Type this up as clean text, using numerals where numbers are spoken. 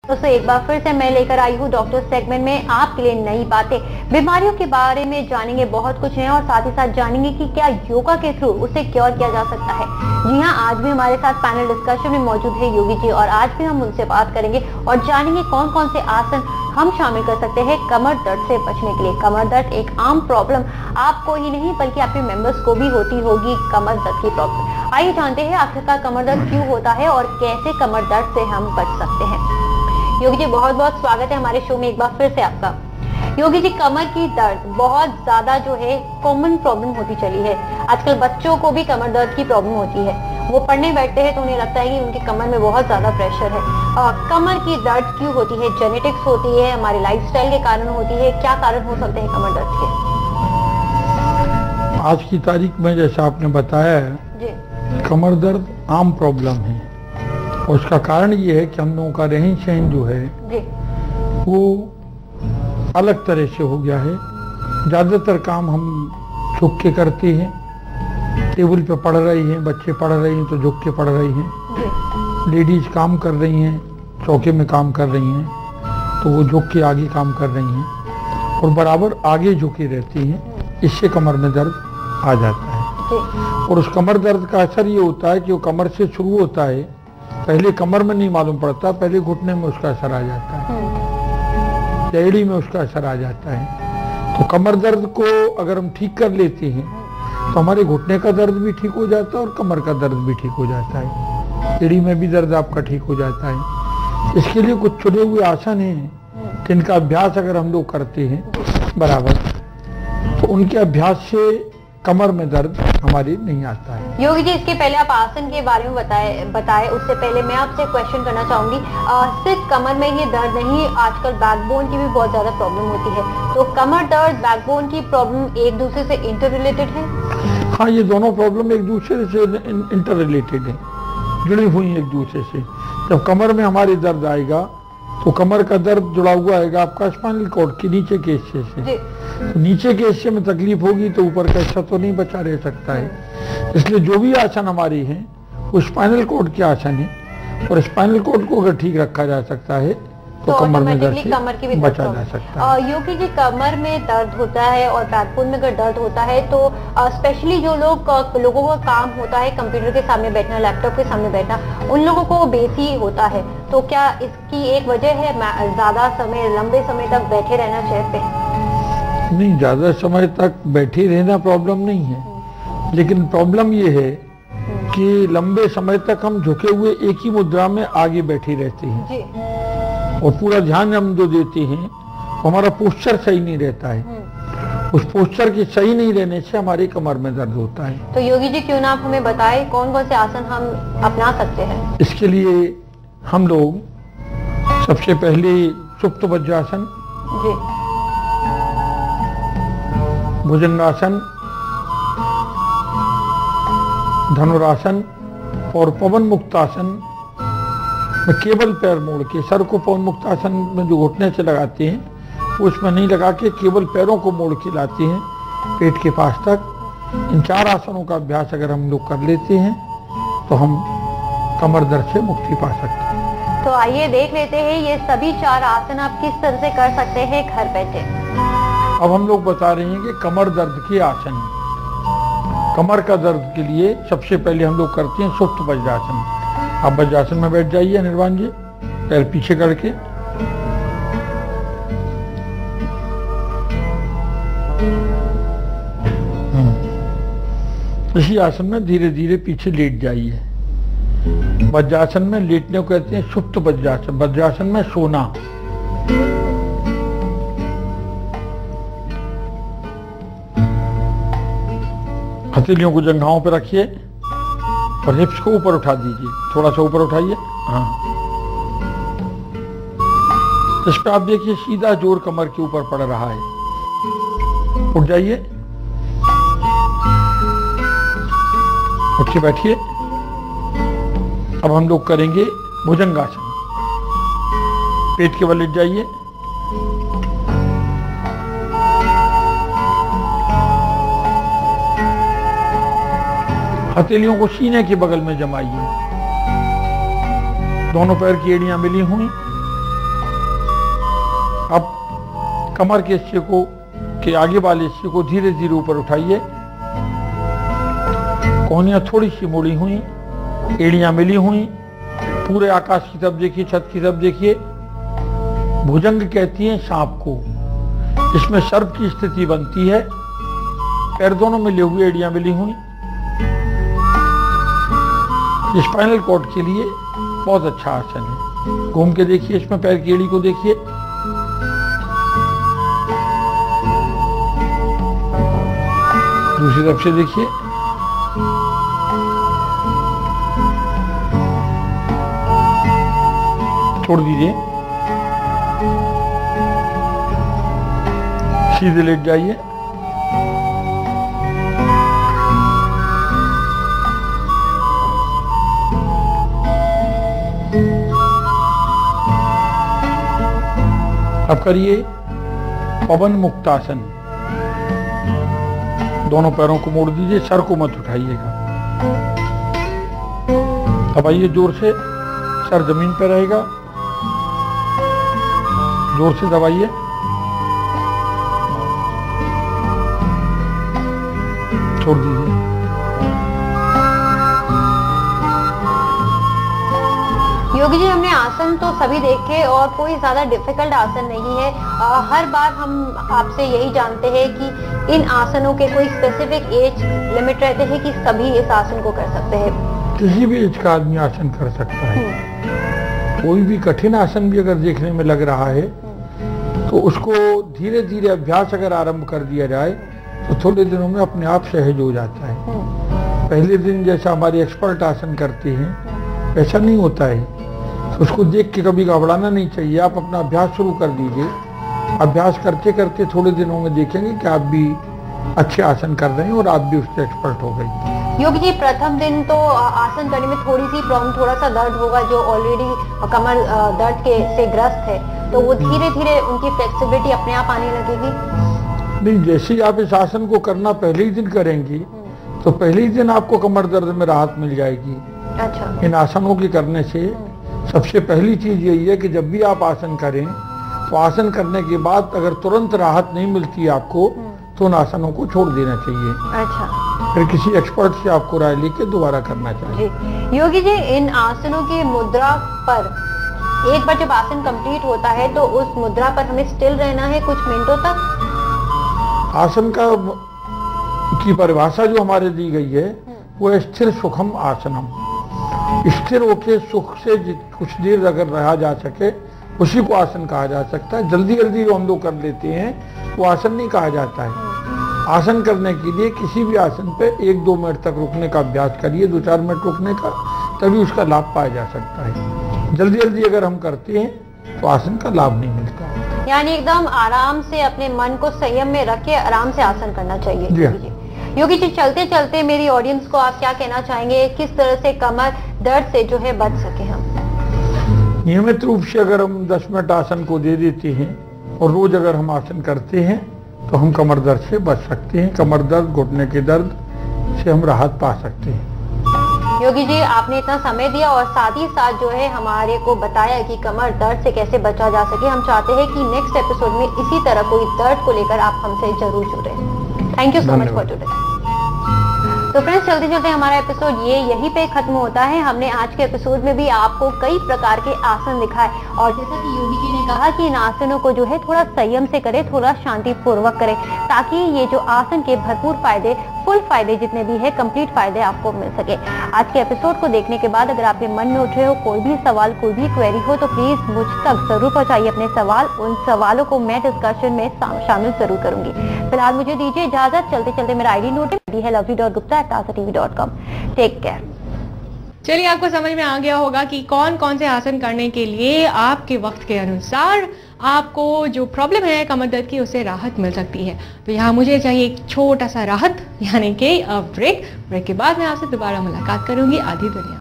दोस्तों एक बार फिर से मैं लेकर आई हूँ डॉक्टर सेगमेंट में आपके लिए नई बातें। बीमारियों के बारे में जानेंगे बहुत कुछ है और साथ ही साथ जानेंगे कि क्या योगा के थ्रू उसे क्योर किया जा सकता है। जी हाँ, आज भी हमारे साथ पैनल डिस्कशन में मौजूद है योगी जी और आज भी हम उनसे बात करेंगे और जानेंगे कौन कौन से आसन हम शामिल कर सकते हैं कमर दर्द से बचने के लिए। कमर दर्द एक आम प्रॉब्लम आपको ही नहीं बल्कि आपके मेंबर्स को भी होती होगी कमर दर्द की प्रॉब्लम। आइए जानते हैं आखिरकार कमर दर्द क्यों होता है और कैसे कमर दर्द से हम बच सकते हैं। योगी जी बहुत बहुत स्वागत है हमारे शो में एक बार फिर से आपका। योगी जी, कमर की दर्द बहुत ज्यादा जो है कॉमन प्रॉब्लम होती चली है। आजकल बच्चों को भी कमर दर्द की प्रॉब्लम होती है। वो पढ़ने बैठते हैं तो उन्हें लगता है कि उनकी कमर में बहुत ज्यादा प्रेशर है। कमर की दर्द क्यों होती है? जेनेटिक्स होती है, हमारे लाइफस्टाइल के कारण होती है, क्या कारण हो सकते हैं कमर दर्द के? आज की तारीख में जैसा आपने बताया है जी, कमर दर्द आम प्रॉब्लम है। उसका कारण ये है कि हम लोगों का रहन सहन जो है जी, वो अलग तरह से हो गया है। ज़्यादातर काम हम झुक के करते हैं। टेबल पे पढ़ रही हैं, बच्चे पढ़ रहे हैं तो झुक के पढ़ रही हैं। जी, लेडीज काम कर रही हैं, चौके में काम कर रही हैं तो वो झुक के आगे काम कर रही हैं और बराबर आगे झुकी रहती हैं। इससे कमर में दर्द आ जाता है। जी, और उस कमर दर्द का असर ये होता है कि वो कमर से शुरू होता है, पहले कमर में नहीं मालूम पड़ता, पहले घुटने में उसका असर आ जाता है, एड़ी में उसका असर आ जाता है। तो कमर दर्द को अगर हम ठीक कर लेते हैं तो हमारे घुटने का दर्द भी ठीक हो जाता है और कमर का दर्द भी ठीक हो जाता है, एड़ी में भी दर्द आपका ठीक हो जाता है। इसके लिए कुछ चुने हुए आसन हैं जिनका अभ्यास अगर हम लोग करते हैं बराबर तो उनके अभ्यास से कमर में दर्द हमारी नहीं आता है। योगी जी, इसके पहले आप आसन के बारे में बताए उससे पहले मैं आपसे क्वेश्चन करना चाहूंगी। सिर्फ कमर में ये दर्द नहीं, आजकल बैकबोन की भी बहुत ज्यादा प्रॉब्लम होती है। तो कमर दर्द, बैकबोन की प्रॉब्लम एक दूसरे से इंटर रिलेटेड है? हाँ, ये दोनों प्रॉब्लम एक दूसरे से इंटर रिलेटेड है, जुड़ी हुई है एक दूसरे से। जब कमर में हमारी दर्द आएगा तो कमर का दर्द जुड़ा हुआ आएगा आपका स्पाइनल कॉर्ड के नीचे के हिस्से से। तो नीचे के हिस्से में तकलीफ होगी तो ऊपर का हिस्सा तो नहीं बचा रह सकता है। इसलिए जो भी आसन हमारी हैं वो स्पाइनल कॉर्ड के आसन है और स्पाइनल कॉर्ड को अगर ठीक रखा जा सकता है तो कमर में दर्द से बचा जा सकता है। योगी जी, कमर में दर्द होता है और बैकबोन में अगर दर्द होता है तो स्पेशली जो लोगों का काम होता है कंप्यूटर के सामने बैठना, लैपटॉप के सामने बैठना, उन लोगों को बेसी होता है। तो क्या इसकी एक वजह है ज्यादा समय, लंबे समय तक बैठे रहना चेयर पे? नहीं, ज्यादा समय तक बैठे रहना प्रॉब्लम नहीं है, लेकिन प्रॉब्लम ये है कि लंबे समय तक हम झुके हुए एक ही मुद्रा में आगे बैठे रहते हैं जी, और पूरा ध्यान हम जो देते हैं हमारा पोस्चर सही नहीं रहता है। उस पोस्चर के सही नहीं रहने से हमारी कमर में दर्द होता है। तो योगी जी, क्यों ना आप हमें बताएं कौन कौन से आसन हम अपना सकते हैं? इसके लिए हम लोग सबसे पहले सुप्त वज्रासन, जी, भुजंगासन, धनुरासन और पवन मुक्तासन में केवल पैर मोड़ के, सर को पवन मुक्तासन में जो घुटने से लगाते हैं वो उसमें नहीं लगा के केवल पैरों को मोड़ के लाते हैं पेट के पास तक। इन 4 आसनों का अभ्यास अगर हम लोग कर लेते हैं तो हम कमर दर्द से मुक्ति पा सकते हैं। तो आइए देख लेते हैं ये सभी 4 आसन आप किस तरह से कर सकते हैं घर बैठे। अब हम लोग बता रहे हैं कि कमर दर्द के आसन। कमर का दर्द के लिए सबसे पहले हम लोग करते हैं सुप्त वज्रासन। आप वज्रासन में बैठ जाइए निर्वाण जी, पैर पीछे करके। इसी आसन में धीरे धीरे पीछे लेट जाइए। वज्रासन में लेटने को कहते हैं सुप्त वज्रासन। वज्रासन में सोना। हथेलियों को जंघाओं पर रखिए और हिप्स को ऊपर उठा दीजिए, थोड़ा सा ऊपर उठाइए। हाँ, इस पे आप देखिए सीधा जोर कमर के ऊपर पड़ रहा है। उठ जाइए, उठ के बैठिए। अब हम लोग करेंगे भुजंगासन। पेट के बल लेट जाइए, हथेलियों को सीने के बगल में जमाइए। दोनों पैर की एड़ियां मिली हुई, अब कमर के हिस्से को के आगे वाले हिस्से को धीरे धीरे ऊपर उठाइए। कोहनियां थोड़ी सी मुड़ी हुई, एड़ियां मिली हुई, पूरे आकाश की तरफ देखिए, छत की तरफ देखिए। भुजंग कहती है सांप को, इसमें सर्प की स्थिति बनती है। पैर दोनों मिले हुए, एड़ियां मिली हुई। स्पाइनल कॉर्ड के लिए बहुत अच्छा आसन है। घूम के देखिए, इसमें पैर की एड़ी को देखिए। दूसरी तरफ से देखिए। छोड़ दीजिए, सीधे लेट जाइए। अब करिए पवन मुक्तासन। दोनों पैरों को मोड़ दीजिए, सर को मत उठाइएगा। दबाइए जोर से, सर जमीन पर रहेगा। जोर से दबाइए। छोड़ दीजिए। योगी जी, हमने आसन तो सभी देखे और कोई ज्यादा डिफिकल्ट आसन नहीं है। हर बार हम आपसे यही जानते हैं कि इन आसनों के कोई स्पेसिफिक एज लिमिट रहते हैं कि सभी इस आसन को कर सकते हैं? किसी भी एज का आदमी आसन कर सकता है। कोई भी कठिन आसन भी अगर देखने में लग रहा है तो उसको धीरे धीरे अभ्यास अगर आरंभ कर दिया जाए तो थोड़े दिनों में अपने आप सहज हो जाता है। पहले दिन जैसा हमारे एक्सपर्ट आसन करते हैं ऐसा नहीं होता है, तो उसको देख के कभी घबराना नहीं चाहिए। आप अपना अभ्यास शुरू कर दीजिए। अभ्यास करते करते थोड़े दिनों में देखेंगे कि आप भी अच्छे आसन कर रहे हैं और आप भी उससे एक्सपर्ट हो गई। योगी जी, प्रथम दिन तो आसन करने में थोड़ी सी प्रॉब्लम, थोड़ा सा दर्द होगा। जो ऑलरेडी कमर दर्द के से ग्रस्त है तो वो धीरे धीरे उनकी फ्लेक्सिबिलिटी अपने आप आने लगेगी? नहीं, जैसे ही आप इस आसन को करना पहले ही दिन करेंगी तो पहले ही दिन आपको कमर दर्द में राहत मिल जाएगी। अच्छा। इन आसनों के करने से सबसे पहली चीज यही है कि जब भी आप आसन करें तो आसन करने के बाद अगर तुरंत राहत नहीं मिलती आपको तो उन आसनों को छोड़ देना चाहिए। अच्छा। फिर किसी एक्सपर्ट से आपको राय लेके दोबारा करना चाहिए। जी। योगी जी, इन आसनों की मुद्रा पर एक बार जब आसन कंप्लीट होता है तो उस मुद्रा पर हमें स्टिल रहना है कुछ मिनटों तक? आसन का की परिभाषा जो हमारे दी गई है वो है स्थिर सुखम आसनम। स्थिर होके सुख से कुछ देर अगर रहा जा सके उसी को आसन कहा जा सकता है। जल्दी जल्दी जो हम लोग कर लेते हैं वो आसन नहीं कहा जाता है। आसन करने के लिए किसी भी आसन पे 1-2 मिनट तक रुकने का अभ्यास करिए, 2-4 मिनट रुकने का, तभी उसका लाभ पाया जा सकता है। जल्दी जल्दी अगर हम करते हैं तो आसन का लाभ नहीं मिलता। यानी एकदम आराम से अपने मन को संयम में रख के आराम से आसन करना चाहिए। योगी जी, चलते चलते मेरी ऑडियंस को आप क्या कहना चाहेंगे, किस तरह से कमर दर्द से जो है बच सके हम? नियमित रूप से अगर हम 10 मिनट आसन को दे देते हैं और रोज अगर हम आसन करते हैं तो हम कमर दर्द से बच सकते हैं। कमर दर्द, घुटने के दर्द से हम राहत पा सकते हैं। योगी जी, आपने इतना समय दिया और साथ ही साथ जो है हमारे को बताया कि कमर दर्द से कैसे बचा जा सके। हम चाहते हैं कि नेक्स्ट एपिसोड में इसी तरह कोई दर्द को लेकर आप हमसे जरूर जुड़े। Thank you so much for today. तो फ्रेंड्स, चलते चलते हमारा एपिसोड यहीं पे खत्म होता है। हमने आज के एपिसोड में भी आपको कई प्रकार के आसन दिखाए और जैसा कि योगी जी ने कहा कि इन आसनों को जो है थोड़ा संयम से करें, थोड़ा शांति पूर्वक करें, ताकि ये जो आसन के भरपूर फायदे, फुल फायदे जितने भी है, कंप्लीट फायदे आपको मिल सके। आज के एपिसोड को देखने के बाद अगर आपके मन में उठ रहे हो कोई भी सवाल, कोई भी क्वेरी हो तो प्लीज मुझ तक जरूर पहुंचाइए अपने सवाल। उन सवालों को मैं डिस्कशन में शामिल जरूर करूंगी। फिलहाल मुझे दीजिए इजाजत। चलते चलते मेरा ID नोट है lovely.gupta@tasatv.com। Take care. चलिए, आपको समझ में आ गया होगा कि कौन कौन से आसन करने के लिए आपके वक्त के अनुसार आपको जो प्रॉब्लम है कमर दर्द की उससे राहत मिल सकती है। तो यहाँ मुझे चाहिए एक छोटा सा राहत, यानी कि ब्रेक के बाद मैं आपसे दोबारा मुलाकात करूंगी। आधी दुनिया।